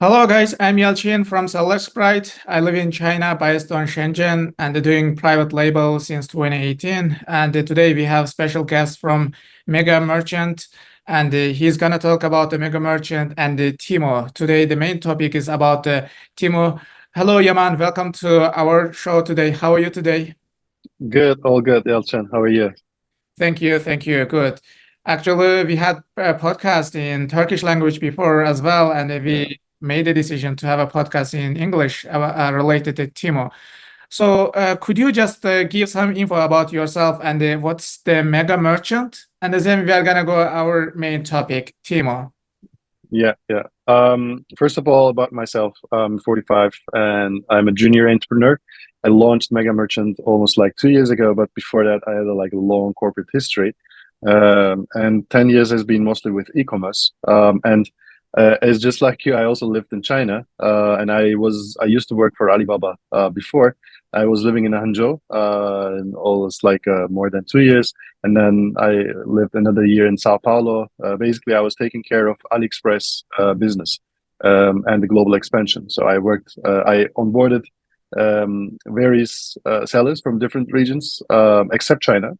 Hello guys, I'm Yalchin from Seller Sprite. I live in China based on Shenzhen and doing private label since 2018. And today we have special guest from Mega Merchant and he's gonna talk about the Mega Merchant and the Temu. Today the main topic is about the Temu. Hello Yaman, welcome to our show today. How are you today? Good, all good, Elchan. How are you? Thank you. Good. Actually, we had a podcast in Turkish language before as well, and Yeah. we made a decision to have a podcast in English related to Timo. So, could you just give some info about yourself and what's the mega merchant? And then we are gonna go our main topic, Timo. Yeah. First of all, about myself, I'm 45 and I'm a junior entrepreneur. I launched Mega Merchant almost like 2 years ago, but before that, I had a long corporate history. And 10 years has been mostly with e-commerce. And it's just like you, I also lived in China, and I used to work for Alibaba before. I was living in Hangzhou, and almost like more than 2 years. And then I lived another year in Sao Paulo. Basically, I was taking care of AliExpress business and the global expansion. So I onboarded various sellers from different regions except China.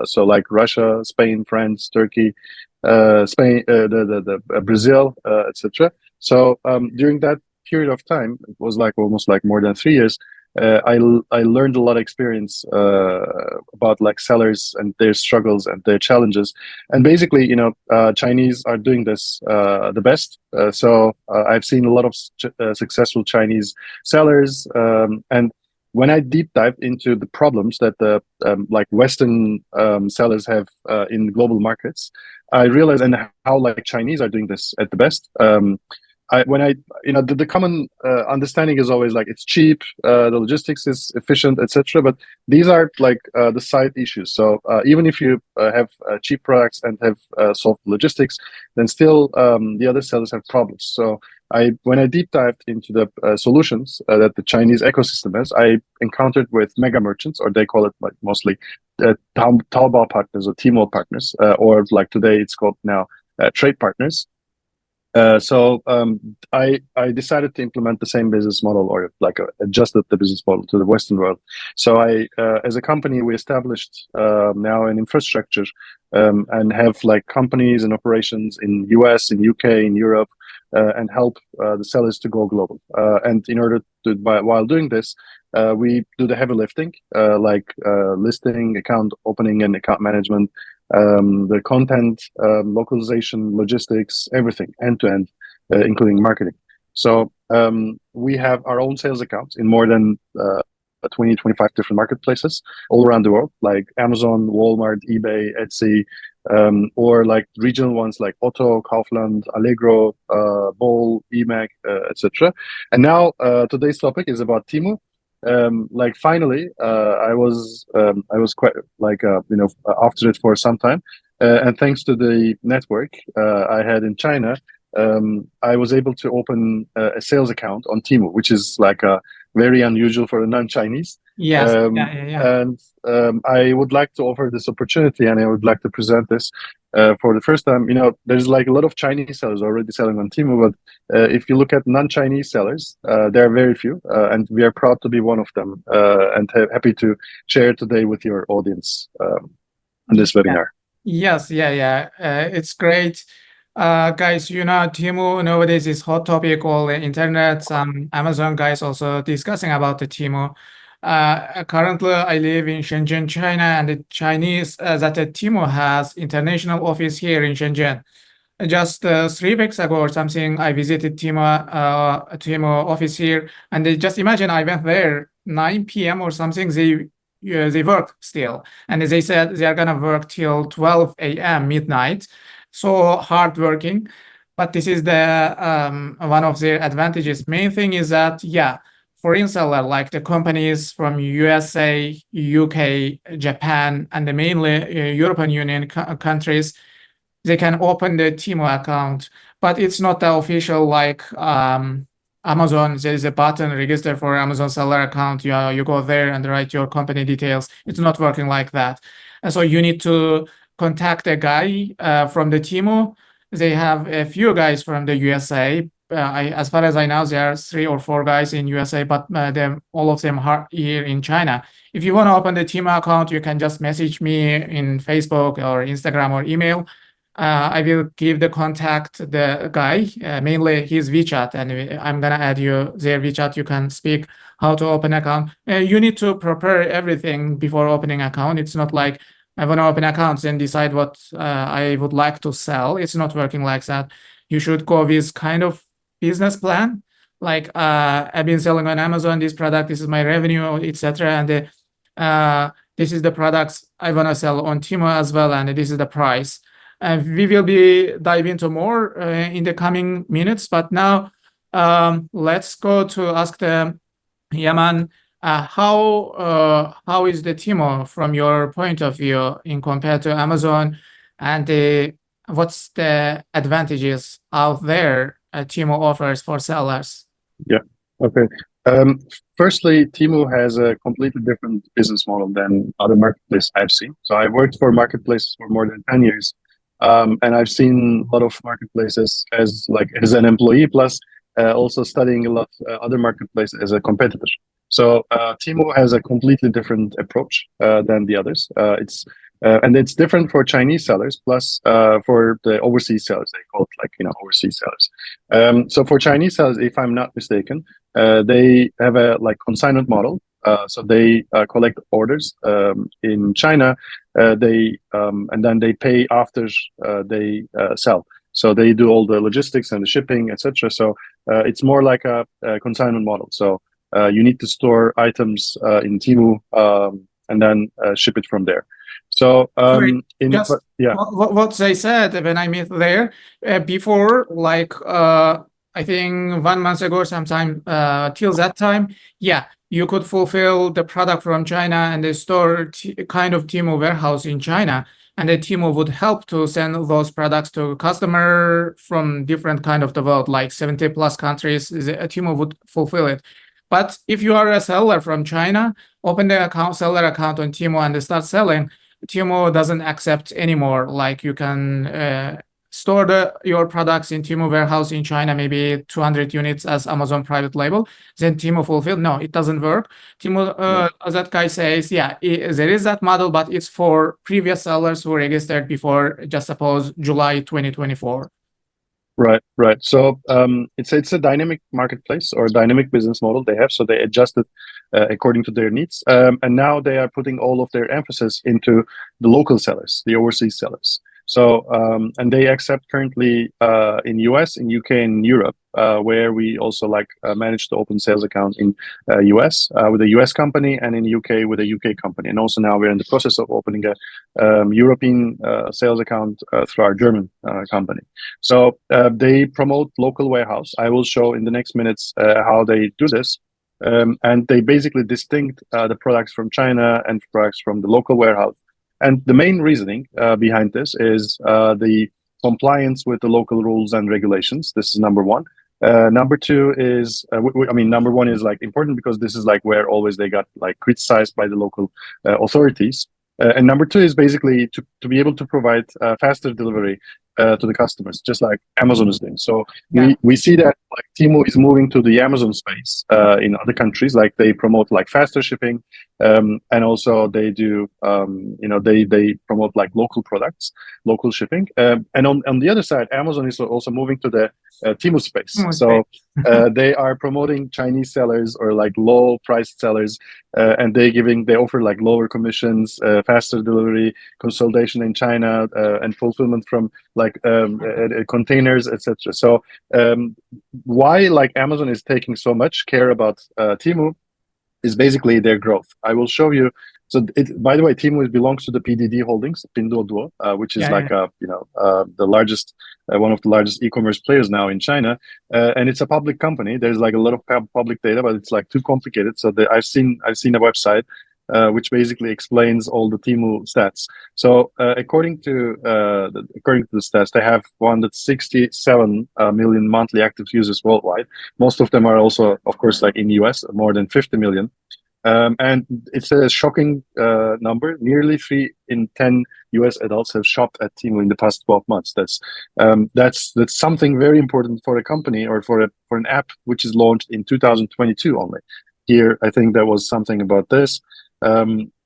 So like Russia, Spain, France, Turkey, Spain, Brazil, etc. So during that period of time, it was like almost like more than 3 years. I learned a lot of experience about like sellers and their struggles and their challenges, and basically, Chinese are doing this the best. So I've seen a lot of successful Chinese sellers, and when I deep dive into the problems that the like Western sellers have in global markets, I realize and how like Chinese are doing this at the best. When I, the common understanding is always like it's cheap, the logistics is efficient, etc. But these are like the side issues. So even if you have cheap products and have solved logistics, then still the other sellers have problems. So when I deep dived into the solutions that the Chinese ecosystem has, I encountered with mega merchants, or they call it like mostly Taobao partners or Tmall partners, or like today it's called now trade partners. So I decided to implement the same business model, or like adjusted the business model to the Western world. So as a company, we established now an infrastructure and have like companies and operations in US, in UK, in Europe, and help the sellers to go global. And in order to, while doing this, we do the heavy lifting, like listing, account opening, and account management, the content, localization, logistics, everything end to end, including marketing. So we have our own sales accounts in more than 20, 25 different marketplaces all around the world, like Amazon, Walmart, eBay, Etsy, or like regional ones like Otto, Kaufland, Allegro, Bol, eMAG, etc. And now today's topic is about Temu. Like finally, I was quite like after it for some time, and thanks to the network I had in China, I was able to open a sales account on Temu, which is like very unusual for a non-Chinese. Yes. Yeah. And I would like to offer this opportunity, and I would like to present this for the first time. There's like a lot of Chinese sellers already selling on Temu, but if you look at non-Chinese sellers, there are very few, and we are proud to be one of them, and happy to share today with your audience in this Yeah. webinar. Yes, yeah. It's great. Guys, Temu nowadays is hot topic all the internet. Some Amazon guys also discussing about the Temu. Currently, I live in Shenzhen, China, and the Chinese that the Temu has international office here in Shenzhen. Just 3 weeks ago or something, I visited Temu office here, and just imagine I went there 9 p.m. or something. They work still, and they said they are gonna work till 12 a.m. midnight. So hard working, but this is the one of their advantages. Main thing is that foreign seller like the companies from USA, UK, Japan, and the mainly European Union countries, they can open the Temu account, but it's not the official like Amazon. There is a button register for Amazon seller account. You go there and write your company details. It's not working like that, and so you need to contact a guy from the Temu. They have a few guys from the USA, as far as I know, there are 3 or 4 guys in USA, but all of them are here in China. If you want to open the Temu account, you can just message me in Facebook or Instagram or email. I will give the contact the guy, mainly his WeChat, and I'm gonna add you their WeChat. You can speak how to open account. You need to prepare everything before opening account. It's not like I want to open accounts and decide what I would like to sell. It's not working like that. You should go with kind of business plan, like I've been selling on Amazon this product, this is my revenue, etc. And this is the products I want to sell on Temu as well, and this is the price. And we will be dive into more in the coming minutes. But now let's go to ask the Yaman, how is the Temu from your point of view in compared to Amazon, and what's the advantages out there Temu offers for sellers? Yeah. Okay. Um, Firstly, Temu has a completely different business model than other marketplaces I've seen. So I've worked for marketplaces for more than 10 years. And I've seen a lot of marketplaces as an employee, plus also studying a lot other marketplaces as a competitor. So Temu has a completely different approach than the others. And it's different for Chinese sellers, plus for the overseas sellers, they call it overseas sellers. So for Chinese sellers, if I'm not mistaken, they have a consignment model. So they collect orders in China, and then they pay after they sell. So they do all the logistics and the shipping, etc. So it's more like a consignment model. So you need to store items in Temu and then ship it from there. So Sorry, just yeah, what they said when I met there before, like I think 1 month ago, sometime till that time, yeah, you could fulfill the product from China and they store kind of Temu warehouse in China, and the Temu would help to send those products to customer from different kind of the world, like 70 plus countries. Temu would fulfill it. But if you are a seller from China, open the seller account on Temu and start selling. Temu doesn't accept anymore. Like you can store your products in Temu warehouse in China, maybe 200 units as Amazon private label. Then Temu fulfill. No, it doesn't work. Temu, as that guy says, yeah, there is that model, but it's for previous sellers who registered before, just suppose July 2024. Right. So it's a dynamic marketplace or dynamic business model they have. So they adjust it according to their needs, and now they are putting all of their emphasis into the local sellers, the overseas sellers. So and they accept currently in US, in UK, and Europe, where we also manage to open sales account in US with a US company, and in UK with a UK company, and also now we're in the process of opening a European sales account through our German company. So they promote local warehouse. I will show in the next minutes how they do this. And they basically distinct the products from China and products from the local warehouse. And the main reasoning behind this is the compliance with the local rules and regulations. This is number one. Number two is, number one is important because this is where always they got criticized by the local authorities. And number two is basically to be able to provide faster delivery to the customers, just like Amazon is doing. So Yeah. we see that Temu is moving to the Amazon space in other countries. They promote faster shipping, and also they do they promote local products, local shipping. And on the other side, Amazon is also moving to the Temu space. So they are promoting Chinese sellers or low priced sellers, and they offer lower commissions, faster delivery, consolidation in China, and fulfillment from containers, etc. So why Amazon is taking so much care about Temu is basically their growth. I will show you. So, by the way, Temu belongs to the PDD Holdings, Pinduoduo, which is the largest, one of the largest e-commerce players now in China, and it's a public company. There's a lot of public data, but it's too complicated. So I've seen a website which basically explains all the Temu stats. So according to the stats, they have 167 million monthly active users worldwide. Most of them are also, of course, in the US, more than 50 million. And it's a shocking number. Nearly 3 in 10 U.S. adults have shopped at Temu in the past 12 months. That's something very important for a company or for an app which is launched in 2022 only. Here, I think there was something about this.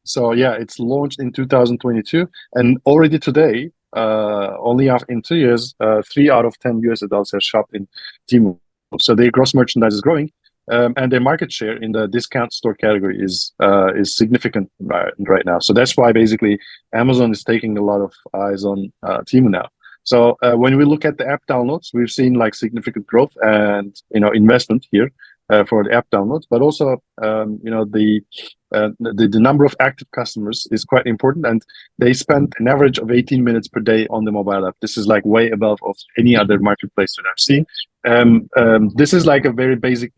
So yeah, it's launched in 2022, and already today, only in 2 years, 3 out of 10 U.S. adults have shopped in Temu. So their gross merchandise is growing, and their market share in the discount store category is significant right now. So that's why basically Amazon is taking a lot of eyes on Temu now. So when we look at the app downloads, we've seen like significant growth and investment here for the app downloads, but also the number of active customers is quite important, and they spend an average of 18 minutes per day on the mobile app. This is like way above of any other marketplace that I've seen. This is like a very basic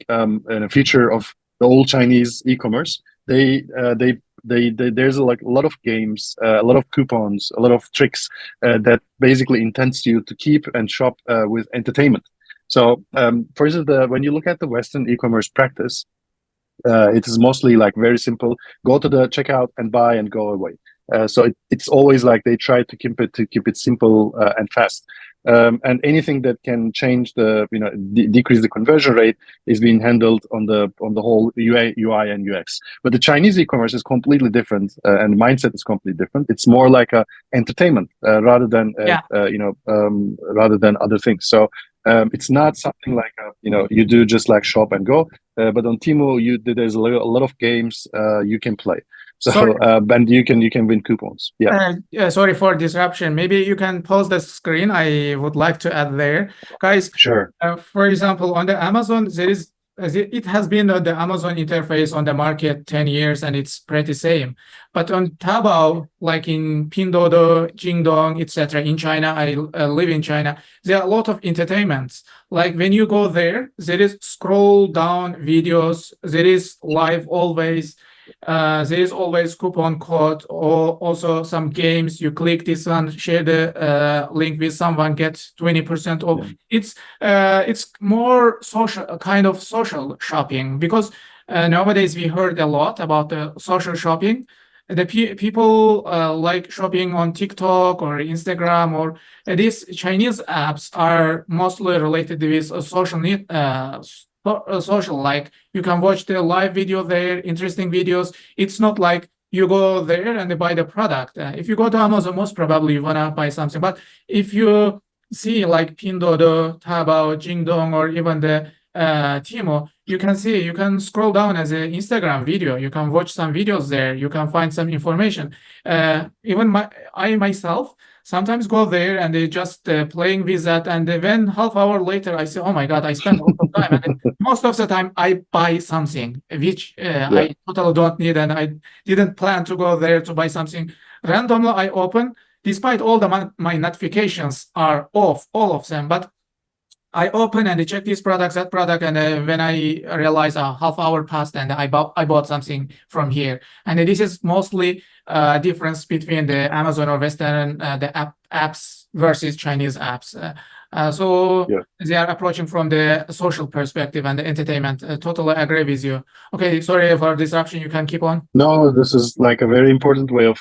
feature of the old Chinese e-commerce. There's like a lot of games, a lot of coupons, a lot of tricks that basically intends you to keep and shop with entertainment. So, for instance, when you look at the Western e-commerce practice, it is mostly like very simple: go to the checkout and buy and go away. So it's always like they try to keep it simple and fast. And anything that can change the decrease the conversion rate is being handled on the whole UI and UX. But the Chinese e-commerce is completely different, and the mindset is completely different. It's more like a entertainment rather than Yeah. rather than other things. So it's not something like you do just like shop and go. But on Temu, there's a lot of games you can play. Sorry. So and you can win coupons. Yeah. Sorry for disruption. Maybe you can pause the screen. I would like to add there. Guys, Sure. for example, on the Amazon, there is it has been the Amazon interface on the market 10 years and it's pretty same. But on Taobao, like in Pinduoduo, Jingdong, etc., in China, I live in China, there are a lot of entertainments. Like when you go there is scroll down videos, there is live always. There is always coupon code or also some games. You click this one, share the link with someone, get 20% off. Yeah. It's more social, kind of social shopping, because nowadays we heard a lot about the social shopping. The people like shopping on TikTok or Instagram, or these Chinese apps are mostly related with a social need, social, like you can watch the live video there, interesting videos. It's not like you go there and buy the product. If you go to Amazon, most probably you wanna buy something. But if you see like Pinduoduo, Taobao, Jingdong, or even the Temu, you can scroll down as an Instagram video. You can watch some videos there. You can find some information. Even I myself sometimes go there and they just playing with that. And then half hour later, I say, oh my God, I spent a lot of time. And most of the time I buy something which I totally don't need, and I didn't plan to go there to buy something. Randomly I open, despite all my notifications are off, all of them, but I open and I check this product, that product, and when I realize a half hour passed and I bought something from here. And this is mostly difference between the Amazon or Western apps versus Chinese apps. So Yeah. they are approaching from the social perspective and the entertainment. Totally agree with you. Okay, sorry for disruption. You can keep on. No, this is like a very important way of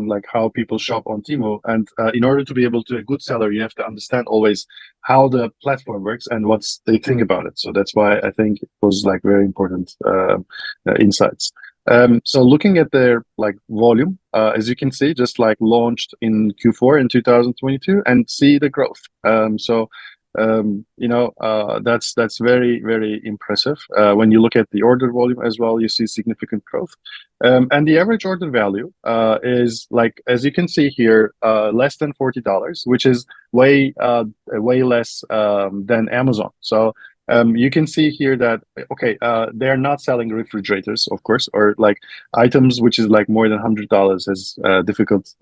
like how people shop on Temu. And in order to be able to be a good seller, you have to understand always how the platform works and what they think about it. So that's why I think it was like very important insights. So looking at their like volume, as you can see, just like launched in Q4 in 2022, and see the growth. That's very, very impressive. When you look at the order volume as well, you see significant growth. And the average order value is like, as you can see here, less than $40, which is way less than Amazon. So you can see here that they're not selling refrigerators, of course, or like items which is like more than $100 has difficult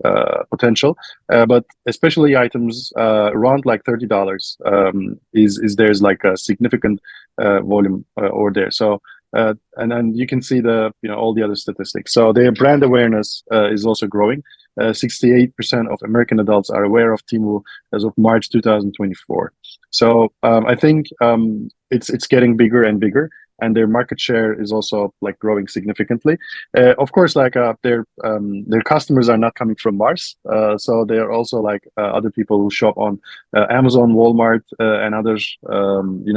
potential, but especially items around like $30 is there's like a significant volume over there. So and then you can see all the other statistics. So their brand awareness is also growing. 68% of American adults are aware of Temu as of March 2024. So I think it's getting bigger and bigger. and their market share is also like growing significantly. Of course, like their customers are not coming from Mars, so they are also like other people who shop on Amazon, Walmart, and other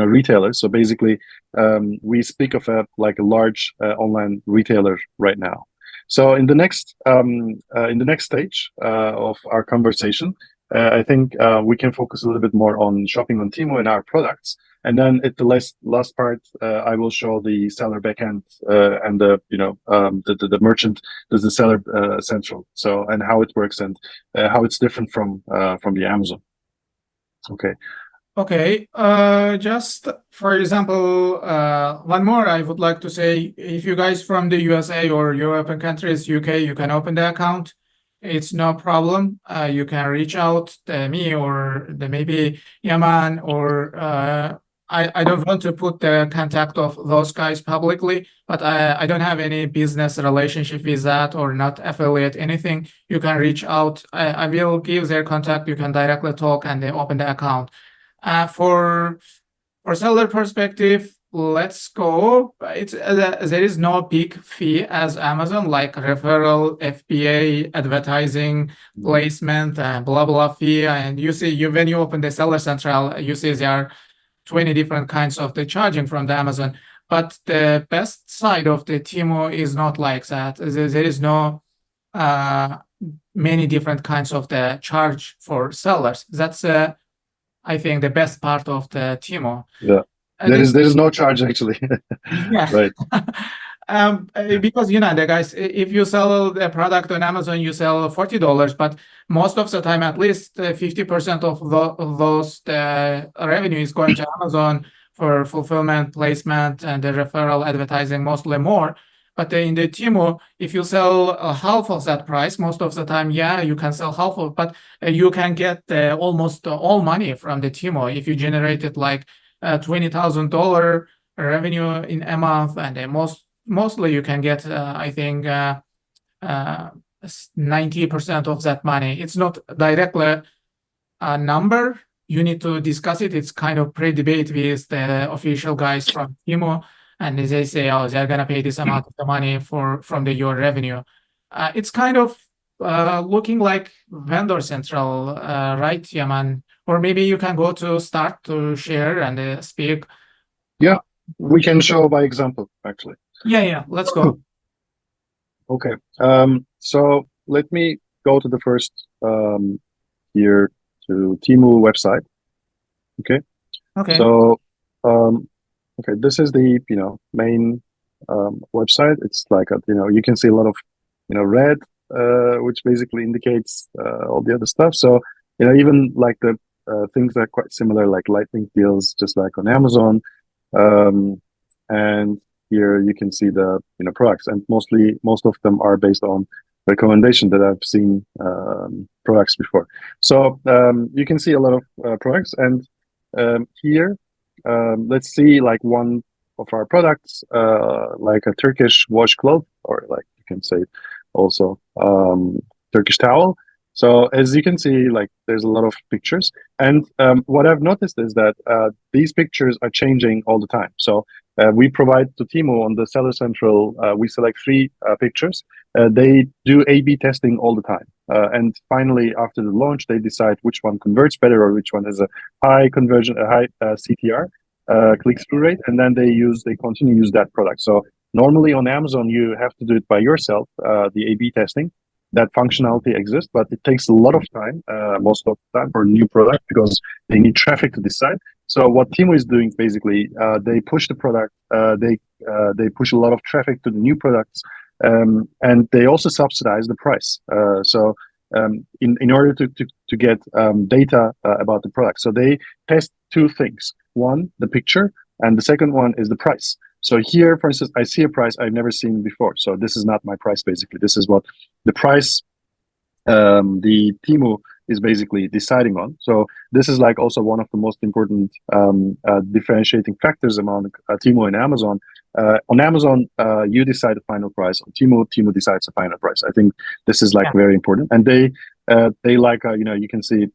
retailers. So basically, we speak of a like a large online retailer right now. So in the next stage of our conversation, I think we can focus a little bit more on shopping on Temu and our products. And then at the last part, I will show the seller backend and the merchant does the seller central. So and how it works and how it's different from the Amazon. Okay. Okay, just for example, one more I would like to say, if you guys from the USA or European countries, UK, you can open the account. It's no problem. You can reach out to me or maybe Yaman or I don't want to put the contact of those guys publicly, but I don't have any business relationship with that or not affiliate anything. You can reach out. I will give their contact. You can directly talk and they open the account. For seller perspective, let's go. It's there is no big fee as Amazon, like referral, FBA, advertising, placement, and blah blah fee. And you see, when you open the seller central, you see there are 20 different kinds of the charging from the Amazon. But the best side of the Temu is not like that. There is no many different kinds of the charge for sellers. That's I think the best part of the Timo. Yeah. There is no charge actually. Yeah. Right. Because the guys, if you sell the product on Amazon, you sell $40, but most of the time, at least 50% of those revenue is going to Amazon for fulfillment, placement, and the referral advertising, mostly more. But in the Temu, if you sell half of that price, most of the time, yeah, you can sell half of, but you can get almost all money from the Temu if you generated like $20,000 revenue in a month, and mostly you can get, I think, 90% of that money. It's not directly a number. You need to discuss it. It's kind of pre-debate with the official guys from Temu, and they say, oh, they're gonna pay this amount of the money from your revenue. It's kind of looking like vendor central, right, Yaman? Or maybe you can go to start to share and speak. Yeah, we can show by example actually. Yeah, let's go. Okay. So let me go to the first here to Temu website. Okay. Okay. So okay, this is the main website. It's like you can see a lot of red, which basically indicates all the other stuff. So even like the things are quite similar, like lightning deals, just like on Amazon. And here you can see the products, and most of them are based on recommendation that I've seen products before. So you can see a lot of products, and here let's see like one of our products, like a Turkish washcloth, or like you can say also Turkish towel. So as you can see, like there's a lot of pictures, and what I've noticed is that these pictures are changing all the time. So we provide to Temu on the Seller Central, we select 3 pictures. They do A/B testing all the time, and finally, after the launch, they decide which one converts better or which one has a high conversion, a high CTR, click-through rate, and then they continue to use that product. So normally on Amazon, you have to do it by yourself, the A/B testing. That functionality exists, but it takes a lot of time, most of the time, for a new product because they need traffic to decide. So what Temu is doing basically, they push the product, they push a lot of traffic to the new products, and they also subsidize the price. So in order to get data about the product, so they test 2 things: one, the picture, and the second one is the price. So here, for instance, I see a price I've never seen before. So this is not my price, basically. This is what the price the Temu is basically deciding on. So this is like also one of the most important differentiating factors among Temu and Amazon. On Amazon, you decide the final price. On Temu decides the final price. I think this is like very important. And they they like you can see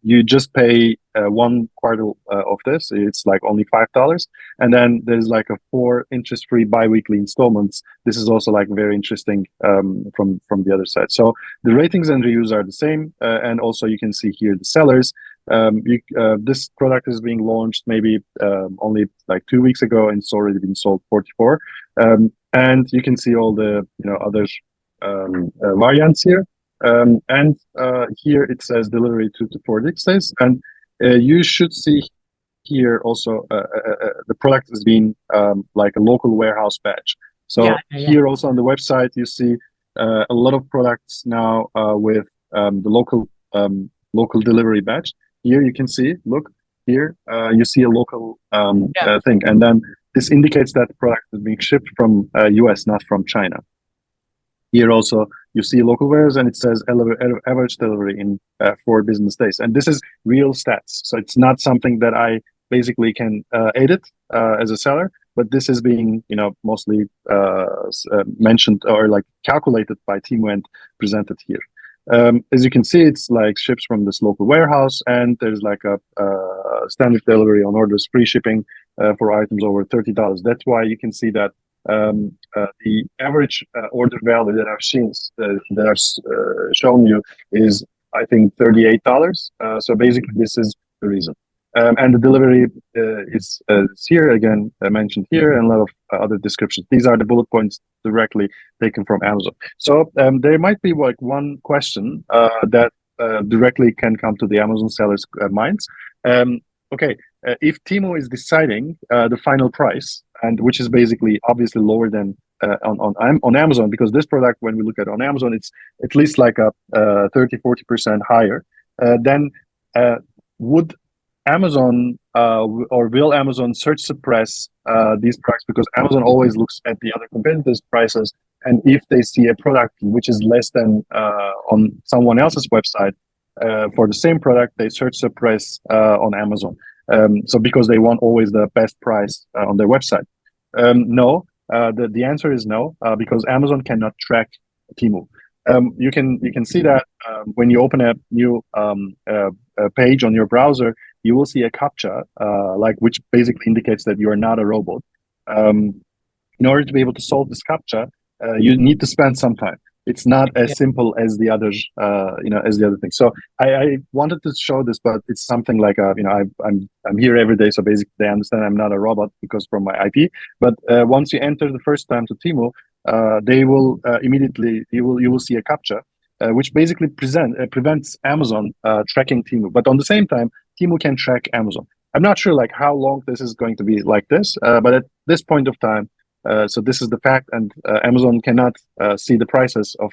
you just pay 1/4 of this. It's like only $5, and then there's like a 4 interest-free bi-weekly installments. This is also like very interesting from the other side. So the ratings and reviews are the same, and also you can see here the sellers. This product is being launched maybe only like 2 weeks ago, and it's already been sold 44. And you can see all the other variants here. And here it says delivery 2 to 4 days, and you should see here also the product is being like a local warehouse badge. So here also on the website you see a lot of products now with the local delivery badge. Here you can see, look here, you see a local thing, and then this indicates that the product is being shipped from US, not from China. Here also you see local warehouse, and it says average delivery in 4 business days, and this is real stats. So it's not something that I basically can edit as a seller, but this is being mostly mentioned or like calculated by Temu and presented here. As you can see, it's like ships from this local warehouse, and there's like a standard delivery on orders, free shipping for items over $30. That's why you can see that the average order value that I've seen that I've shown you is, I think, $38. So basically, this is the reason. And the delivery is here again mentioned here, and a lot of other descriptions. These are the bullet points directly taken from Amazon. So there might be like one question that directly can come to the Amazon sellers' minds. Okay, if Temu is deciding the final price, and which is basically obviously lower than on Amazon, because this product, when we look at on Amazon, it's at least like a 30-40% higher. Then would Amazon or will Amazon search suppress these prices, because Amazon always looks at the other competitors' prices, and if they see a product which is less than on someone else's website for the same product, they search suppress on Amazon. So because they want always the best price on their website. No, the answer is no, because Amazon cannot track Temu. You can see that when you open a new page on your browser, you will see a CAPTCHA, which basically indicates that you are not a robot. In order to be able to solve this CAPTCHA, you need to spend some time. It's not as simple as the other, as the other thing. So I wanted to show this, but it's something like, I'm here every day, so basically they understand I'm not a robot because from my IP. But once you enter the first time to Temu, they will immediately you will see a CAPTCHA, which basically prevents Amazon tracking Temu. But on the same time, Temu can track Amazon. I'm not sure like how long this is going to be like this, but at this point of time. So this is the fact, and Amazon cannot see the prices of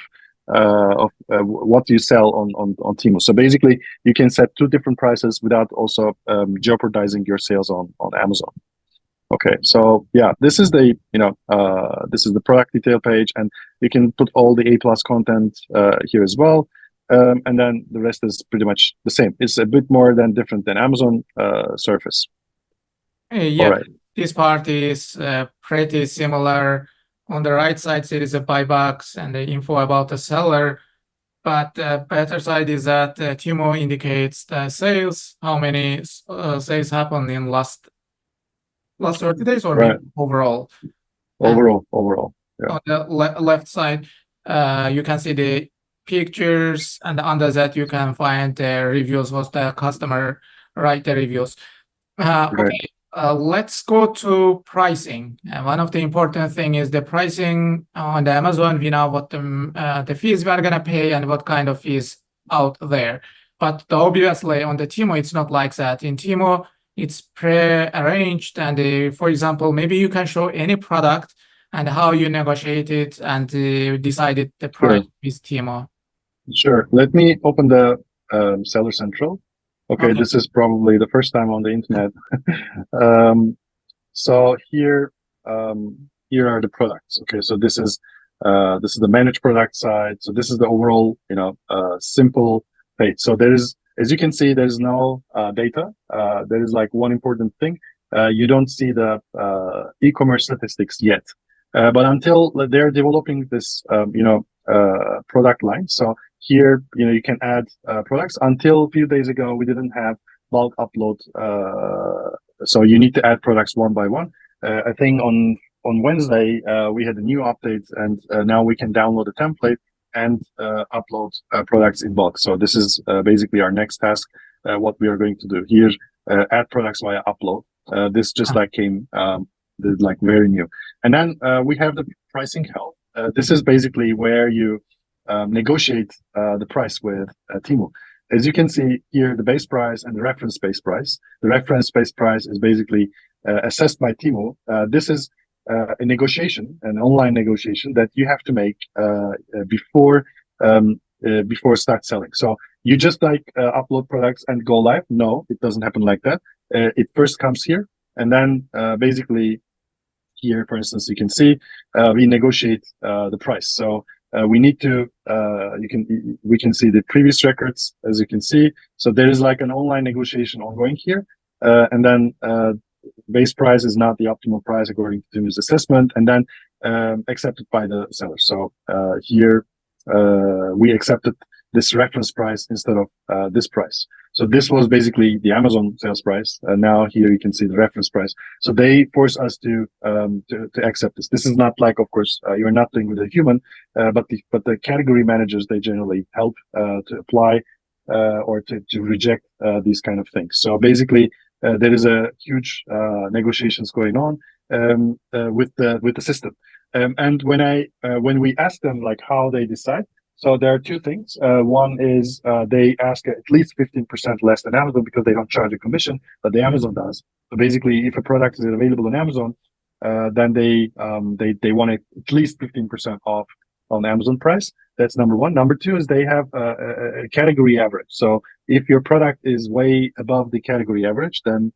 what you sell on Temu. So basically, you can set 2 different prices without also jeopardizing your sales on Amazon. Okay, so yeah, this is the this is the product detail page, and you can put all the A+ content here as well. And then the rest is pretty much the same. It's a bit more than different than Amazon Surface. Yeah, right. This part is pretty similar. On the right side, there is a buy box and the info about the seller. But the better side is that Temu indicates the sales, how many sales happened in last 30 days or maybe overall. Overall. Yeah. On the left side, you can see the pictures, and under that you can find the reviews, what the customer write the reviews. Okay. Let's go to pricing. One of the important thing is the pricing on the Amazon. We know what the fees we are gonna pay and what kind of fees out there. But obviously on the Temu, it's not like that. In Temu, it's pre-arranged, and for example, maybe you can show any product and how you negotiated and decided the price with Temu. Sure. Let me open the Seller Central. Okay, this is probably the first time on the internet. So here are the products. Okay, so this is the managed product side. So this is the overall, simple page. So there is, as you can see, there's no data. There is like one important thing. You don't see the e-commerce statistics yet. But until they're developing this, product line. So here, you can add products. Until a few days ago, we didn't have bulk upload, so you need to add products one by one. I think on Wednesday we had a new update, and now we can download a template and upload products in bulk. So this is basically our next task. What we are going to do here, add products via upload. This just like came like very new. And then we have the pricing help. This is basically where you negotiate the price with Temu. As you can see here, the base price and the reference base price. The reference base price is basically assessed by Temu. This is a negotiation, an online negotiation that you have to make before start selling. So you just like upload products and go live. No, it doesn't happen like that. It first comes here, and then basically here, for instance, you can see we negotiate the price. So we need to we can see the previous records, as you can see. So there is like an online negotiation ongoing here, and then base price is not the optimal price according to Temu's assessment, and then accepted by the seller. So here we accepted this reference price instead of this price. So this was basically the Amazon sales price. Now here you can see the reference price. So they force us to accept this. This is not like, of course, you're not doing with a human, but the category managers, they generally help to apply or to reject these kind of things. So basically, there is a huge negotiations going on with the system. And when we ask them like how they decide, so there are two things. One is they ask at least 15% less than Amazon because they don't charge a commission, but the Amazon does. So basically, if a product is available on Amazon, then they want at least 15% off on the Amazon price. That's number one. Number two is they have a category average. So if your product is way above the category average, then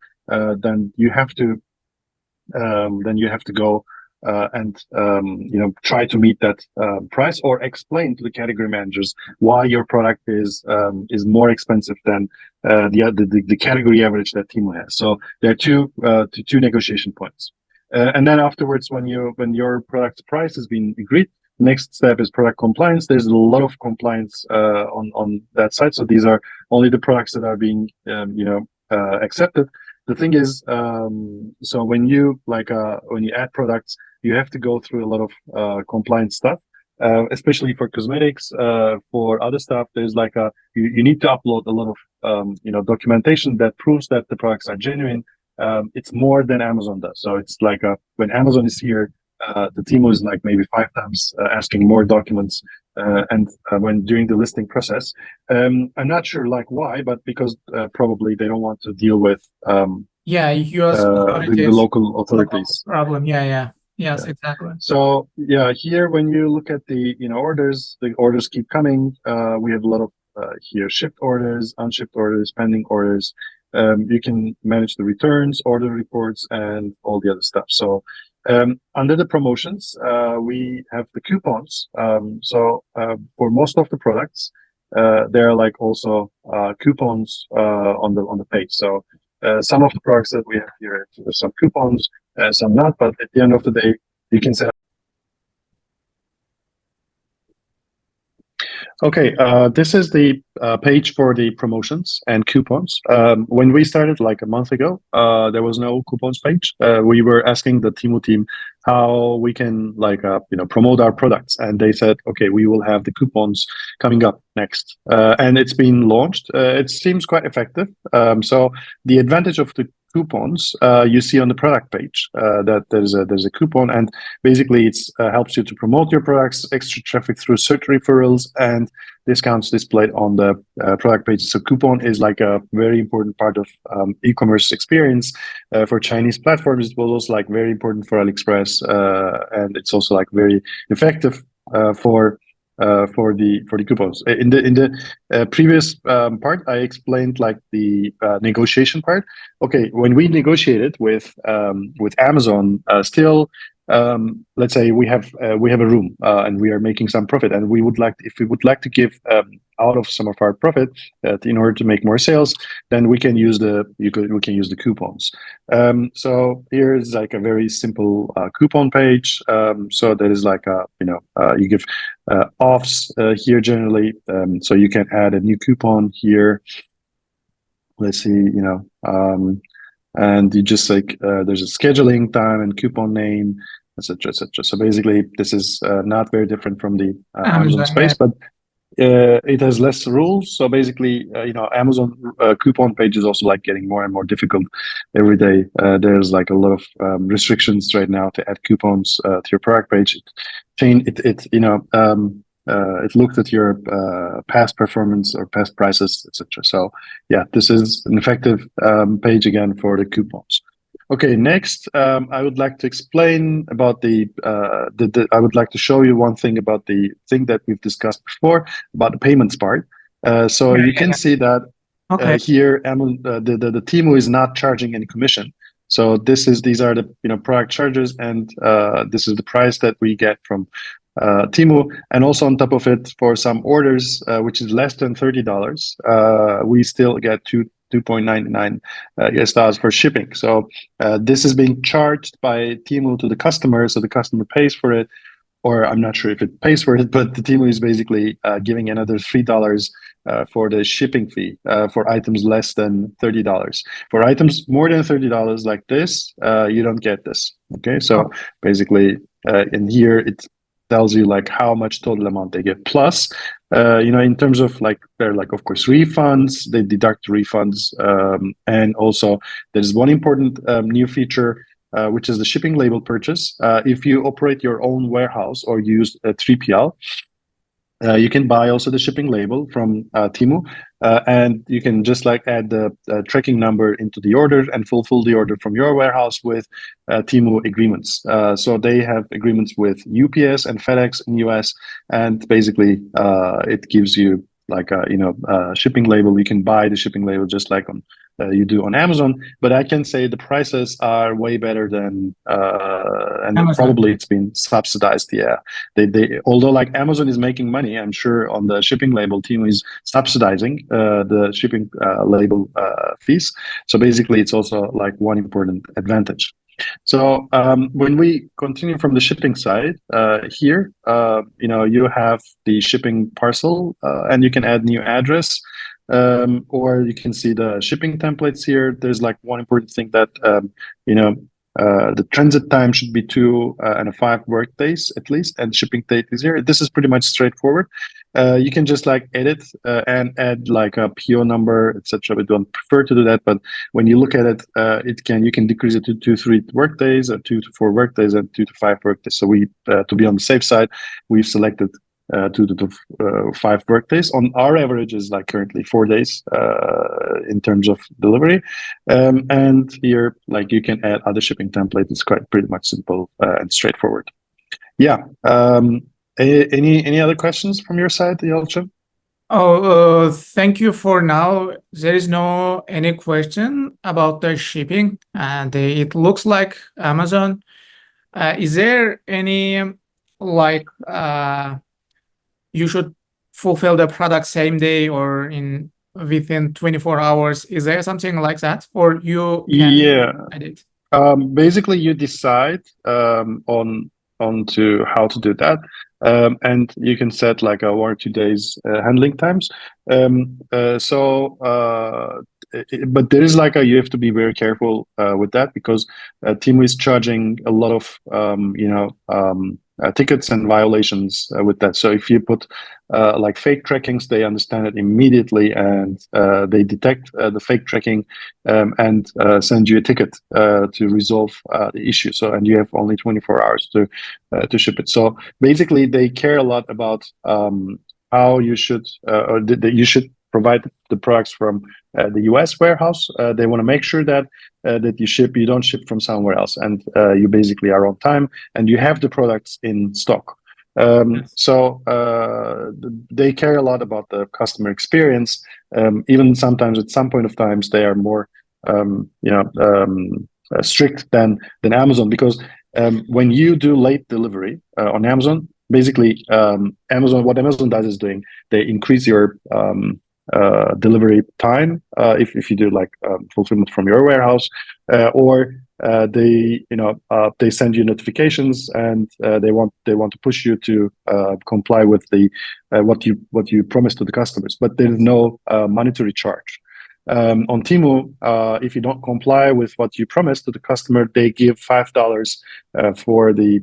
you have to go and try to meet that price, or explain to the category managers why your product is more expensive than the category average that Temu has. So there are two negotiation points, and then afterwards, when your product price has been agreed, next step is product compliance. There's a lot of compliance on that side. So these are only the products that are being accepted. The thing is, so when you add products, you have to go through a lot of compliance stuff, especially for cosmetics. For other stuff, there's like you need to upload a lot of documentation that proves that the products are genuine. It's more than Amazon does. So it's like when Amazon is here, the Temu is like maybe 5 times asking more documents, and when during the listing process, I'm not sure like why, but because probably they don't want to deal with US the local authorities. Problem. Yes, exactly. So yeah, here when you look at the orders, the orders keep coming. We have a lot of here shipped orders, unshipped orders, pending orders. You can manage the returns, order reports, and all the other stuff. So under the promotions, we have the coupons. So for most of the products, there are like also coupons on the page. So some of the products that we have here, there's some coupons, some not. But at the end of the day, you can set. Okay, this is the page for the promotions and coupons. When we started like a month ago, there was no coupons page. We were asking the Temu team how we can promote our products, and they said, okay, we will have the coupons coming up next, and it's been launched. It seems quite effective. So the advantage of the coupons you see on the product page that there's a coupon, and basically it's helps you to promote your products, extra traffic through search referrals, and discounts displayed on the product page. So coupon is like a very important part of e-commerce experience for Chinese platforms. It was also like very important for AliExpress, and it's also like very effective for the coupons. In the previous part, I explained like the negotiation part. Okay, when we negotiated with Amazon, still let's say we have a room and we are making some profit, and if we would like to give out of some of our profit in order to make more sales, then we can use the coupons. So here is like a very simple coupon page. So there is like a you give offs here generally. So you can add a new coupon here. Let's see, and you just like there's a scheduling time and coupon name, etc., etc. So basically, this is not very different from the Amazon Amazon, space, yeah. but it has less rules. So basically, Amazon coupon page is also like getting more and more difficult every day. There's like a lot of restrictions right now to add coupons to your product page. It looks at your past performance or past prices, etc. So yeah, this is an effective page again for the coupons. Okay, next, I would like to explain about I would like to show you one thing about the thing that we've discussed before about the payments part. So Yeah, you yeah, can yeah. see that Okay. here, the Temu is not charging any commission. So these are the product charges, and this is the price that we get from Temu, and also on top of it, for some orders which is less than $30, we still get 2.99 US dollars for shipping. So this is being charged by Temu to the customer, so the customer pays for it, or I'm not sure if it pays for it, but the Temu is basically giving another $3 for the shipping fee for items less than $30. For items more than $30 like this, you don't get this. Okay, so basically, in here it tells you like how much total amount they get. Plus, in terms of like they're like of course refunds, they deduct refunds, and also there's one important new feature which is the shipping label purchase. If you operate your own warehouse or use a 3PL, you can buy also the shipping label from Temu, and you can just like add the tracking number into the order and fulfill the order from your warehouse with Temu agreements. So they have agreements with UPS and FedEx in US, and basically it gives you like a shipping label. You can buy the shipping label just like on you do on Amazon, but I can say the prices are way better than and Amazon. probably it's been subsidized. Yeah, they although like Amazon is making money, I'm sure on the shipping label, Temu is subsidizing the shipping label fees. So basically, it's also like one important advantage. So when we continue from the shipping side, here, you have the shipping parcel, and you can add new address, or you can see the shipping templates here. There's like one important thing that you know the transit time should be 2 and 5 work days at least, and shipping date is here. This is pretty much straightforward. You can just like edit and add like a PO number, etc. We don't prefer to do that, but when you look at it, you can decrease it to 2 to 3 work days, or 2 to 4 work days, and 2 to 5 work days. So we to be on the safe side, we've selected 2 to 5 work days. On our average is like currently 4 days in terms of delivery. And here, like you can add other shipping templates. It's quite pretty much simple and straightforward. Yeah. Any other questions from your side, Yalchin? Oh, thank you for now. There is no any question about the shipping, and it looks like Amazon. Is there any like you should fulfill the product same day or in within 24 hours? Is there something like that, or you can Yeah. edit? Basically, you decide on to how to do that, and you can set like a 1 or 2 days handling times. But there is like you have to be very careful with that, because Temu is charging a lot of tickets and violations with that. So if you put like fake trackings, they understand it immediately, and they detect the fake tracking and send you a ticket to resolve the issue. So, and you have only 24 hours to ship it. So basically, they care a lot about how you should or that you should provide the products from the US warehouse. They want to make sure that you don't ship from somewhere else, and you basically are on time and you have the products in stock. Yes. So they care a lot about the customer experience. Even sometimes at some point of times they are more strict than Amazon, because When you do late delivery on Amazon, basically what Amazon does is they increase your delivery time if you do like fulfillment from your warehouse, or they send you notifications, and they want to push you to comply with the what you promised to the customers, but there is no monetary charge. On Temu, if you don't comply with what you promised to the customer, they give $5 for the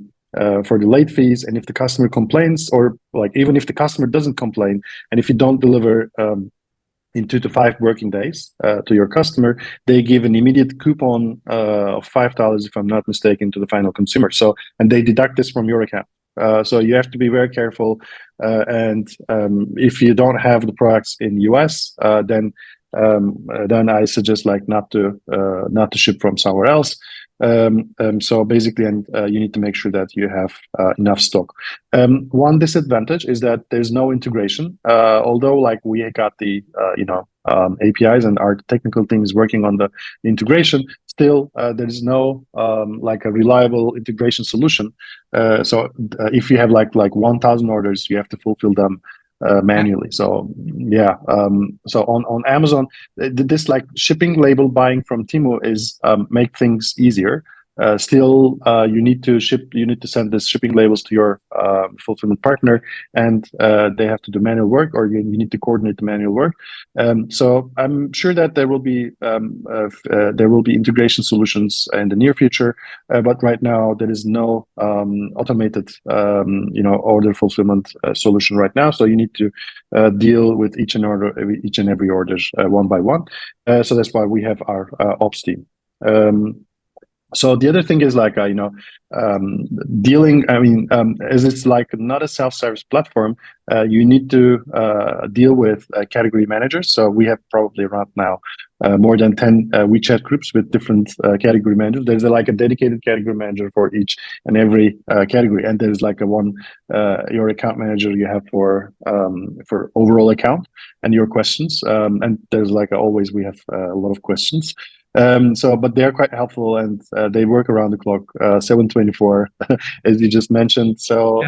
late fees. And if the customer complains, or like even if the customer doesn't complain, and if you don't deliver in 2 to 5 working days to your customer, they give an immediate coupon of $5, if I'm not mistaken, to the final consumer. So, and they deduct this from your account. So you have to be very careful. And if you don't have the products in US, then I suggest like not to ship from somewhere else. So basically, and you need to make sure that you have enough stock. One disadvantage is that there's no integration. Although like we got the APIs, and our technical team is working on the integration, still there is no like a reliable integration solution. So if you have like 1,000 orders, you have to fulfill them manually. So yeah, so on Amazon, this like shipping label buying from Temu is make things easier. Still, you need to send the shipping labels to your fulfillment partner, and they have to do manual work, or you need to coordinate the manual work. So I'm sure that there will be integration solutions in the near future, but right now there is no automated order fulfillment solution right now. So you need to deal with each and every order one by one. So that's why we have our ops team. So the other thing is like dealing. I mean, as it's like not a self-service platform, you need to deal with category managers. So we have probably around now more than 10 WeChat groups with different category managers. There's like a dedicated category manager for each and every category, and there's like your account manager you have for overall account and your questions. And there's like always we have a lot of questions. But they're quite helpful, and they work around the clock, 7/24, as you just mentioned. So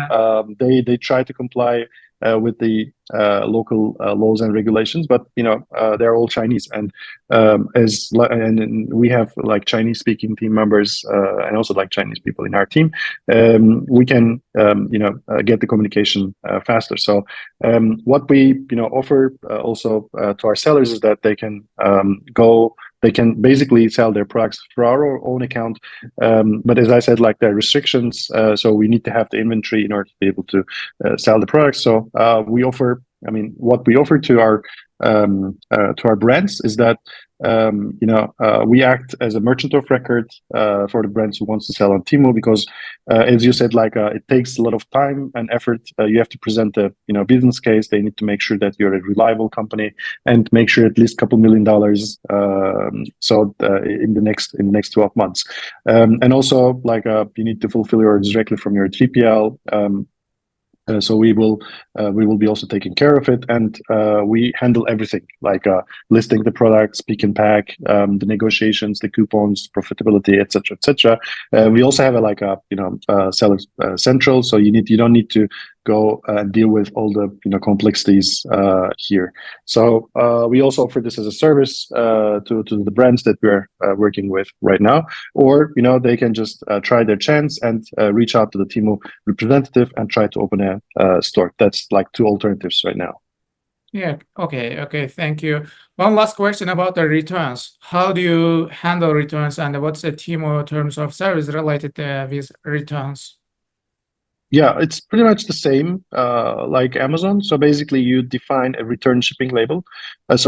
they try to comply with the local laws and regulations, but they're all Chinese, and and we have like Chinese speaking team members and also like Chinese people in our team. We can get the communication faster. So what we offer also to our sellers is that they can they can basically sell their products through our own account. But as I said, like there are restrictions, so we need to have the inventory in order to be able to sell the products. So what we offer to our brands is that we act as a merchant of record for the brands who wants to sell on Temu, because as you said, like it takes a lot of time and effort. You have to present a business case. They need to make sure that you're a reliable company and make sure at least a couple $1 million in the next 12 months. And also like you need to fulfill your orders directly from your 3PL. So we will be also taking care of it, and we handle everything like listing the products, pick and pack, the negotiations, the coupons, profitability, etc., etc. We also have a seller central, so you don't need to go and deal with all the complexities here. So we also offer this as a service to the brands that we're working with right now, or they can just try their chance and reach out to the Temu representative and try to open a store. That's like 2 alternatives right now. Yeah. Okay. Thank you. One last question about the returns. How do you handle returns, and what's the Temu terms of service related with returns? Yeah, it's pretty much the same like Amazon. So basically, you define a return shipping label. The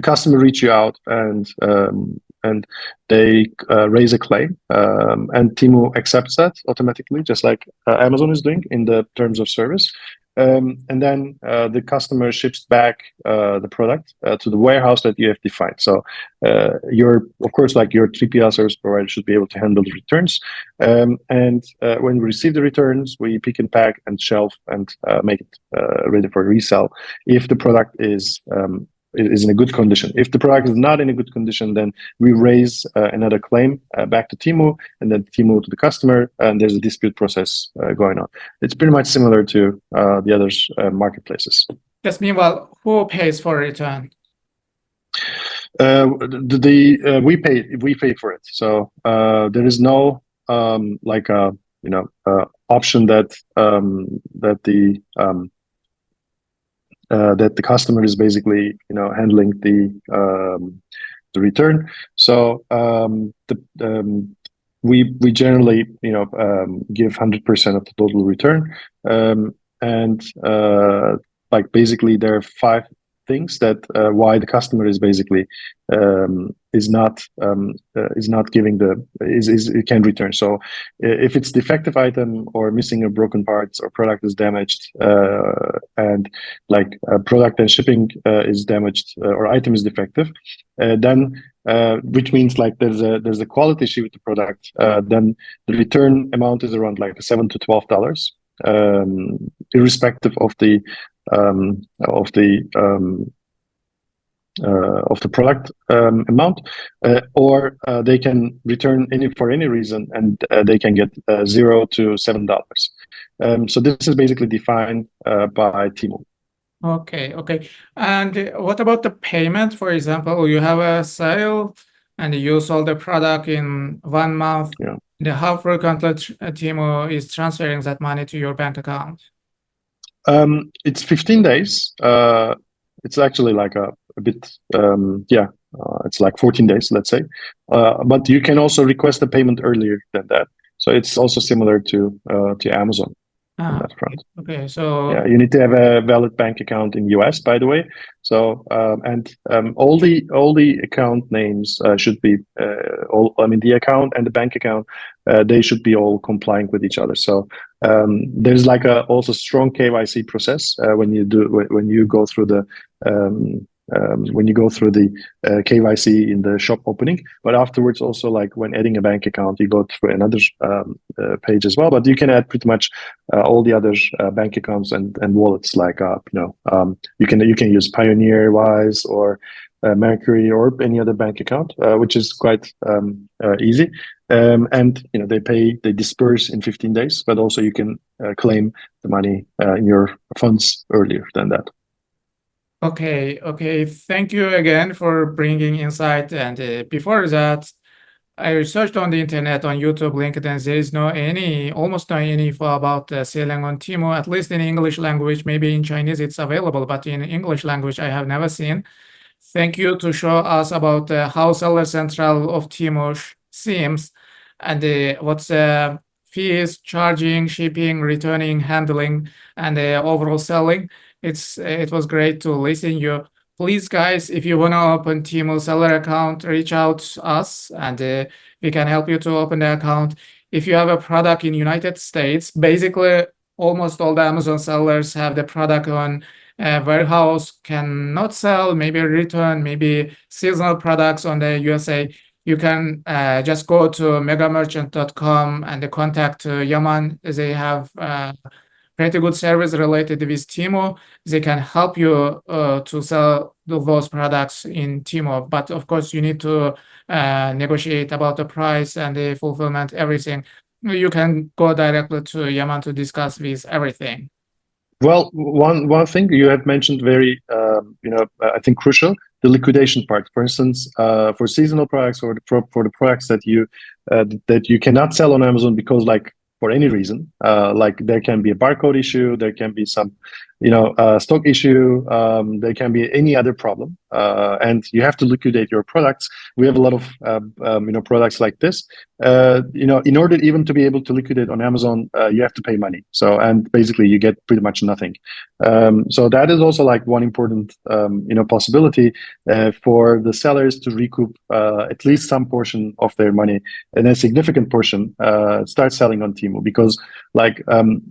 customer reach you out, and they raise a claim, and Temu accepts that automatically, just like Amazon is doing in the terms of service. And then the customer ships back the product to the warehouse that you have defined. So of course, like your 3PL service provider should be able to handle the returns. And when we receive the returns, we pick and pack and shelf and make it ready for resale. If the product is is in a good condition. If the product is not in a good condition, then we raise another claim back to Temu, and then Temu to the customer, and there's a dispute process going on. It's pretty much similar to the other marketplaces. Just meanwhile, who pays for return? We pay for it. So there is no like a option that that the customer is basically handling the return. So we generally give 100% of the total return, and like basically there are 5 things that why the customer is basically is not giving it can return. So if it's defective item or missing or broken parts or product is damaged, and like product and shipping is damaged or item is defective, then which means like there's a quality issue with the product, then the return amount is around like $7 to $12, irrespective of the product amount, or they can return for any reason, and they can get $0 to $7. So this is basically defined by Temu. Okay. And what about the payment? For example, you have a sale and you sold the product in 1 month. Yeah. How frequently Temu is transferring that money to your bank account? It's 15 days. It's actually like a bit, it's like 14 days, let's say. But you can also request a payment earlier than that. So it's also similar to Amazon on that front. Okay, so yeah, you need to have a valid bank account in US, by the way. So all the account names should be the account and the bank account, they should be all compliant with each other. So there's like a also strong KYC process when you go through the KYC in the shop opening, but afterwards also like when adding a bank account, you go through another page as well. But you can add pretty much all the other bank accounts and wallets, like you can use Pioneer, Wise, or Mercury, or any other bank account, which is quite easy. And they disperse in 15 days, but also you can claim the money in your funds earlier than that. Okay. Thank you again for bringing insight. And before that, I researched on the internet, on YouTube, LinkedIn. There is almost no any info about selling on Temu, at least in English language. Maybe in Chinese it's available, but in English language I have never seen. Thank you to show us about how Seller Central of Temu seems, and what's fees, charging, shipping, returning, handling, and overall selling. It was great to listen you. Please, guys, if you want to open Temu seller account, reach out to us, and we can help you to open the account. If you have a product in United States, basically almost all the Amazon sellers have the product on warehouse, cannot sell, maybe return, maybe seasonal products on the USA. You can just go to megamerchant.com and contact Yaman. They have pretty good service related with Temu. They can help you to sell those products in Temu. But of course, you need to negotiate about the price and the fulfillment, everything. You can go directly to Yaman to discuss with everything. Well, one thing you had mentioned very, I think crucial, the liquidation part. For instance, for seasonal products, or for the products that you cannot sell on Amazon because, like, for any reason, like there can be a barcode issue, there can be some, stock issue, there can be any other problem, and you have to liquidate your products. We have a lot of, products like this. In order even to be able to liquidate on Amazon, you have to pay money. So, and basically you get pretty much nothing. So that is also like one important, possibility for the sellers to recoup at least some portion of their money, and a significant portion start selling on Temu. Because like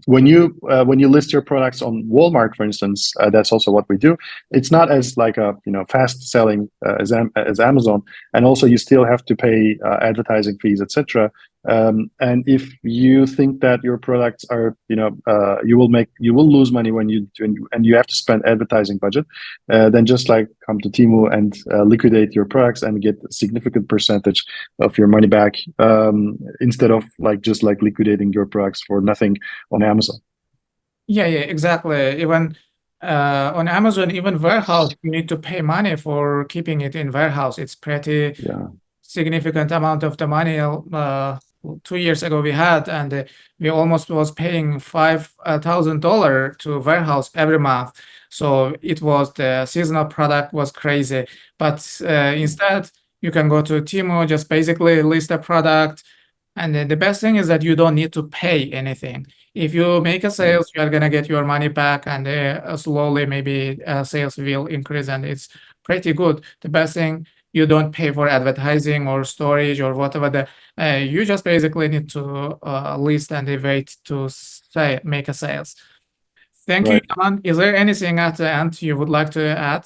when you list your products on Walmart, Walmart, for instance, that's also what we do. It's not as like a fast selling as Amazon, and also you still have to pay advertising fees, etc. And if you think that your products are, you will lose money when you do, and you have to spend advertising budget, then just like come to Temu and liquidate your products and get a significant percentage of your money back, instead of like just like liquidating your products for nothing on Amazon. Yeah, yeah, exactly. Even on Amazon, even warehouse, you need to pay money for keeping it in warehouse. It's pretty Yeah. significant amount of the money. 2 years ago we had, and we almost was paying $5,000 to warehouse every month. So it was the seasonal product was crazy. But instead, you can go to Temu, just basically list a product, and the best thing is that you don't need to pay anything. If you make a sales, you are gonna get your money back, and slowly maybe sales will increase, and it's pretty good. The best thing, you don't pay for advertising or storage or whatever. You just basically need to list and wait to say make a sales. Thank you, Right. Yaman. Is there anything at the end you would like to add?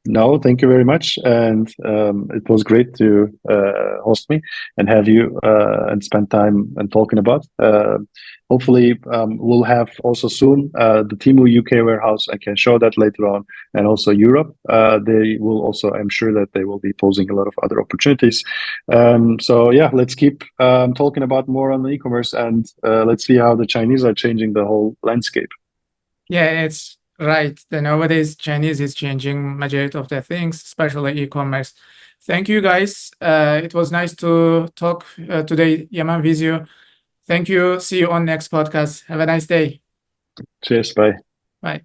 No, thank you very much, and it was great to host me and have you and spend time and talking about. Hopefully, we'll have also soon the Temu UK warehouse. I can show that later on, and also Europe. They will also, I'm sure that they will be posing a lot of other opportunities. So yeah, let's keep talking about more on the e-commerce, and let's see how the Chinese are changing the whole landscape. Yeah, it's right. The nowadays Chinese is changing majority of the things, especially e-commerce. Thank you, guys. It was nice to talk today, Yaman, with you. Thank you. See you on next podcast. Have a nice day. Cheers, bye. Bye.